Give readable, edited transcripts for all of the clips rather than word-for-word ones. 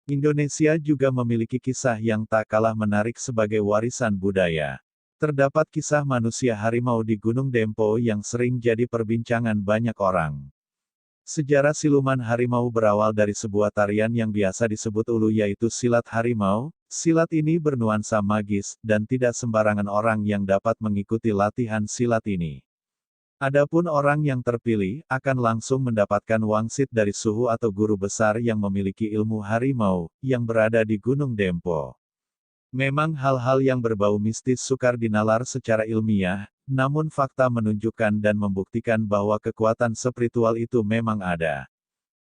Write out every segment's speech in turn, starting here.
Indonesia juga memiliki kisah yang tak kalah menarik sebagai warisan budaya. Terdapat kisah manusia harimau di Gunung Dempo yang sering jadi perbincangan banyak orang. Sejarah siluman harimau berawal dari sebuah tarian yang biasa disebut ulu yaitu silat harimau. Silat ini bernuansa magis, dan tidak sembarangan orang yang dapat mengikuti latihan silat ini. Adapun orang yang terpilih, akan langsung mendapatkan wangsit dari suhu atau guru besar yang memiliki ilmu harimau, yang berada di Gunung Dempo. Memang hal-hal yang berbau mistis sukar dinalar secara ilmiah, namun fakta menunjukkan dan membuktikan bahwa kekuatan spiritual itu memang ada.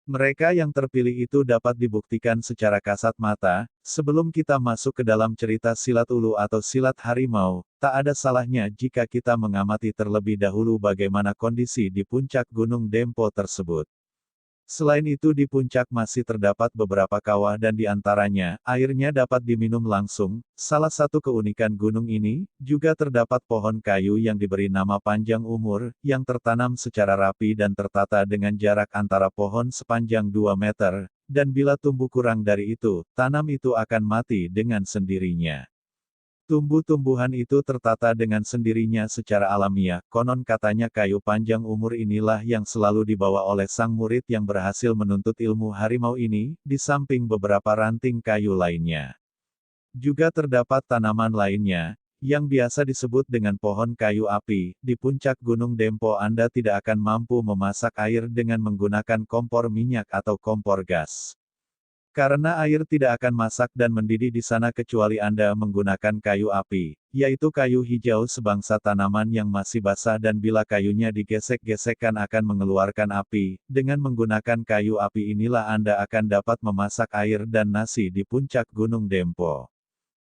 Mereka yang terpilih itu dapat dibuktikan secara kasat mata. Sebelum kita masuk ke dalam cerita silat ulu atau silat harimau, tak ada salahnya jika kita mengamati terlebih dahulu bagaimana kondisi di puncak Gunung Dempo tersebut. Selain itu di puncak masih terdapat beberapa kawah dan di antaranya, airnya dapat diminum langsung. Salah satu keunikan gunung ini, juga terdapat pohon kayu yang diberi nama panjang umur, yang tertanam secara rapi dan tertata dengan jarak antara pohon sepanjang 2 meter, dan bila tumbuh kurang dari itu, tanam itu akan mati dengan sendirinya. Tumbuh-tumbuhan itu tertata dengan sendirinya secara alamiah, konon katanya kayu panjang umur inilah yang selalu dibawa oleh sang murid yang berhasil menuntut ilmu harimau ini, di samping beberapa ranting kayu lainnya. Juga terdapat tanaman lainnya, yang biasa disebut dengan pohon kayu api. Di puncak Gunung Dempo Anda tidak akan mampu memasak air dengan menggunakan kompor minyak atau kompor gas. Karena air tidak akan masak dan mendidih di sana kecuali Anda menggunakan kayu api, yaitu kayu hijau sebangsa tanaman yang masih basah dan bila kayunya digesek-gesekkan akan mengeluarkan api. Dengan menggunakan kayu api inilah Anda akan dapat memasak air dan nasi di puncak Gunung Dempo.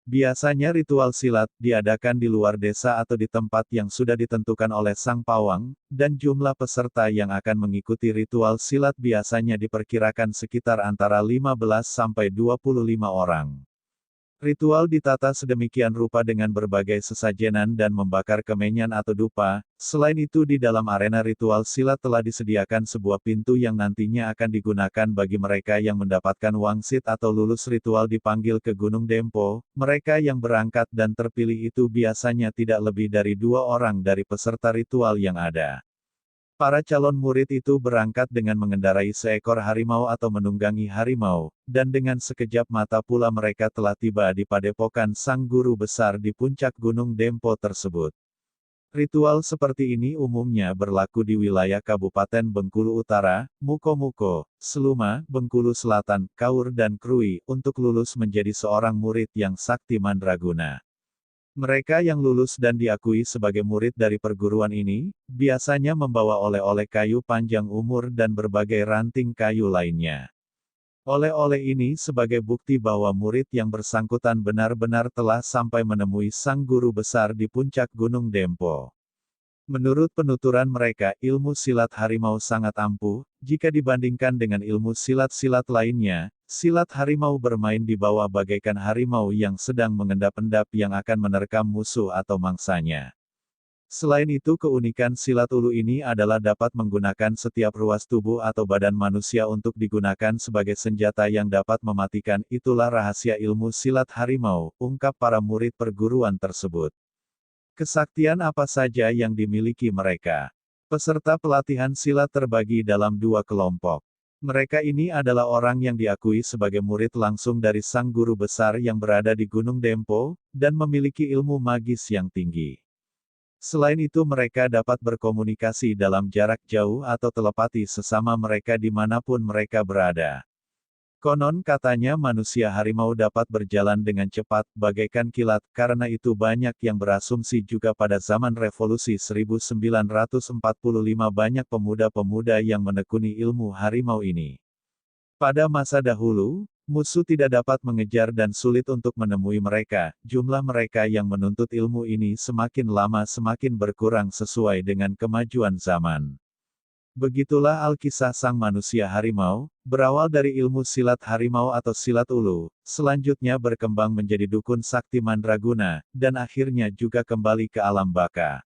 Biasanya ritual silat diadakan di luar desa atau di tempat yang sudah ditentukan oleh sang pawang, dan jumlah peserta yang akan mengikuti ritual silat biasanya diperkirakan sekitar antara 15 sampai 25 orang. Ritual ditata sedemikian rupa dengan berbagai sesajenan dan membakar kemenyan atau dupa. Selain itu di dalam arena ritual silat telah disediakan sebuah pintu yang nantinya akan digunakan bagi mereka yang mendapatkan wangsit atau lulus ritual dipanggil ke Gunung Dempo. Mereka yang berangkat dan terpilih itu biasanya tidak lebih dari 2 orang dari peserta ritual yang ada. Para calon murid itu berangkat dengan mengendarai seekor harimau atau menunggangi harimau, dan dengan sekejap mata pula mereka telah tiba di padepokan sang guru besar di puncak Gunung Dempo tersebut. Ritual seperti ini umumnya berlaku di wilayah Kabupaten Bengkulu Utara, Muko-Muko, Seluma, Bengkulu Selatan, Kaur dan Krui, untuk lulus menjadi seorang murid yang sakti mandraguna. Mereka yang lulus dan diakui sebagai murid dari perguruan ini, biasanya membawa oleh-oleh kayu panjang umur dan berbagai ranting kayu lainnya. Oleh-oleh ini sebagai bukti bahwa murid yang bersangkutan benar-benar telah sampai menemui sang guru besar di puncak Gunung Dempo. Menurut penuturan mereka, ilmu silat harimau sangat ampuh, jika dibandingkan dengan ilmu silat-silat lainnya. Silat harimau bermain di bawah bagaikan harimau yang sedang mengendap-endap yang akan menerkam musuh atau mangsanya. Selain itu keunikan silat ulu ini adalah dapat menggunakan setiap ruas tubuh atau badan manusia untuk digunakan sebagai senjata yang dapat mematikan. Itulah rahasia ilmu silat harimau, ungkap para murid perguruan tersebut. Kesaktian apa saja yang dimiliki mereka? Peserta pelatihan silat terbagi dalam 2 kelompok. Mereka ini adalah orang yang diakui sebagai murid langsung dari sang guru besar yang berada di Gunung Dempo, dan memiliki ilmu magis yang tinggi. Selain itu mereka dapat berkomunikasi dalam jarak jauh atau telepati sesama mereka dimanapun mereka berada. Konon katanya manusia harimau dapat berjalan dengan cepat, bagaikan kilat, karena itu banyak yang berasumsi juga pada zaman revolusi 1945 banyak pemuda-pemuda yang menekuni ilmu harimau ini. Pada masa dahulu, musuh tidak dapat mengejar dan sulit untuk menemui mereka. Jumlah mereka yang menuntut ilmu ini semakin lama semakin berkurang sesuai dengan kemajuan zaman. Begitulah alkisah sang manusia harimau, berawal dari ilmu silat harimau atau silat ulu, selanjutnya berkembang menjadi dukun sakti mandraguna, dan akhirnya juga kembali ke alam baka.